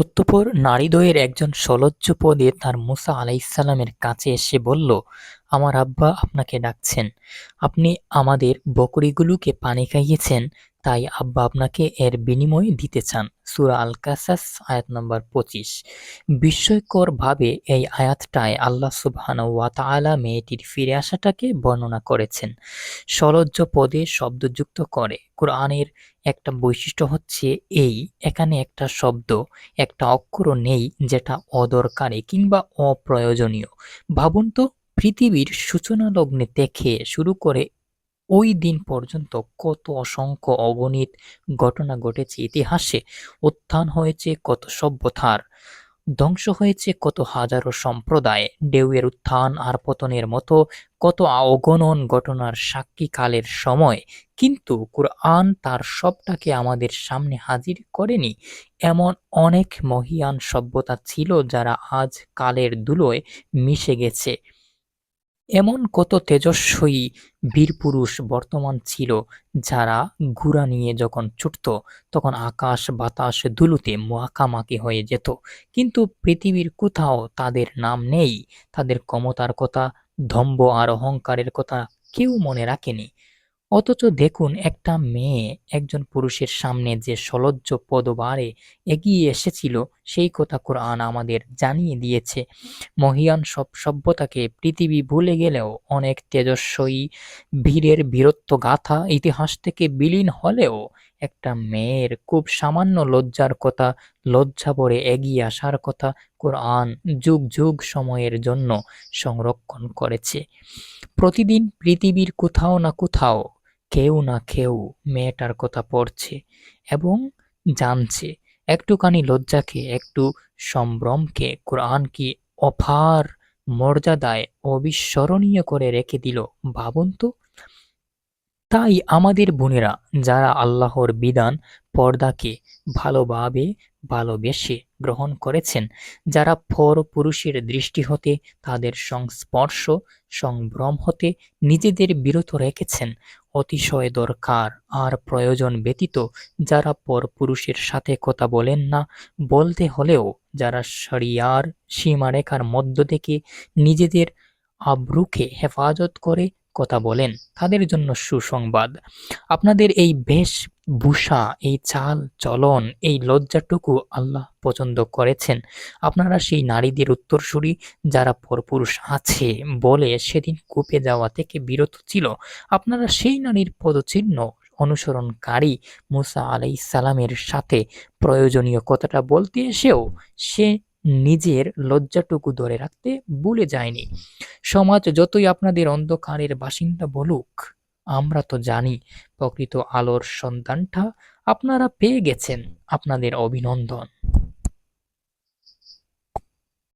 অতঃপর নারীদ্বয়ের একজন সলজ্জ পদে তার মূসা আলাইহিসসালামের কাছে এসে বলল, আমার আব্বা আপনাকে ডাকছেন। আপনি আমাদের বকরীগুলোকে পানি খাইয়েছেন, তাই আব্বা আপনাকে এর বিনিময় দিতে চান। সূরা আল কাসাস আয়াত নম্বর ২৫। বিস্ময়করভাবে এই আয়াতটায় আল্লাহ সুবহানাহু ওয়া তাআলা মেয়েটির ফিরে আসাটাকে বর্ণনা করেছেন সলজ্জ পদে শব্দযুক্ত করে। কুরআনের একটা বৈশিষ্ট্য হচ্ছে এই, এখানে একটা শব্দ, একটা অক্ষরও নেই যেটা অদরকারি কিংবা অপ্রয়োজনীয়। ভাবুন তো, পৃথিবীর সূচনা লগ্নে থেকে শুরু করে ওই দিন পর্যন্ত কত অসংখ্য অগণিত ঘটনা ঘটেছে ইতিহাসে। উত্থান হয়েছে কত সভ্যতার, ধ্বংস হয়েছে কত হাজারো সম্প্রদায়। ঢেউয়ের উত্থান আর পতনের মতো কত অগণন ঘটনার সাক্ষী কালের সময়। কিন্তু কুরআন তার সবটাকে আমাদের সামনে হাজির করেনি। এমন অনেক মহীয়ান সভ্যতা ছিল যারা আজ কালের ধুলোয় মিশে গেছে। এমন কত তেজস্বী বীরপুরুষ বর্তমান ছিল যারা ঘোড়া নিয়ে যখন ছুটত তখন আকাশ বাতাস ধুলোতে মাখামাখি হয়ে যেত। কিন্তু পৃথিবীর কোথাও তাদের নাম নেই। তাদের ক্ষমতার কথা, দম্ভ আর অহংকারের কথা কেউ মনে রাখেনি। অথচ দেখুন, একটা মেয়ে একজন পুরুষের সামনে যে সলজ্জ পদবারে এগিয়ে এসেছিল, সেই কথা কোরআন আমাদের জানিয়ে দিয়েছে। মহীয়ান সব সভ্যতাকে পৃথিবী ভুলে গেলেও অনেক তেজস্বী বীরের বীরত্ব গাথা ইতিহাস থেকে বিলীন হলেও একটা মেয়ের খুব সামান্য লজ্জার কথা, লজ্জা ভরে এগিয়ে আসার কথা কোরআন যুগ যুগ সময়ের জন্য সংরক্ষণ করেছে। প্রতিদিন পৃথিবীর কোথাও না কোথাও কেউ না কেউ মেয়েটার কথা পড়ছে এবং জানছে। একটুখানি লজ্জাকে, একটু সম্ভ্রমকে কোরআন কি অপার মর্যাদায় অবিস্মরণীয় করে রেখে দিল, ভাবুন তো। তাই আমাদের বোনেরা যারা আল্লাহর বিধান, পর্দাকে ভালোভাবে ভালোবেসে গ্রহণ করেছেন, যারা পরপুরুষের দৃষ্টি হতে, তাদের সংস্পর্শ সংভ্রম হতে নিজেদের বিরত রেখেছেন, অতিশয় দরকার আর প্রয়োজন ব্যতীত যারা পরপুরুষের সাথে কথা বলেন না, বলতে হলেও যারা শরিয়ার সীমারেখার মধ্য থেকে নিজেদের আব্রুকে হেফাজত করে কথা বলেন, তাদের জন্য সুসংবাদ। আপনাদের এই বেশভূষা, এই চাল চলন, এই লজ্জাটুকু আল্লাহ পছন্দ করেছেন। আপনারা সেই নারীদের উত্তরসূরি যারা পরপুরুষ আছে বলে সেদিন কূপে যাওয়া থেকে বিরত ছিল। আপনারা সেই নারীর পদচিহ্ন অনুসরণকারী। মূসা আলাইহিসসালামের সাথে প্রয়োজনীয় কথাটা বলতে এসেও সে নিজের লজ্জাটুকু ধরে রাখতে ভুলে যায়নি। সমাজ যতই আপনাদের অন্ধকারের বাসিন্দা বলুক, আমরা তো জানি প্রকৃত আলোর সন্ধানটা আপনারা পেয়ে গেছেন। আপনাদের অভিনন্দন।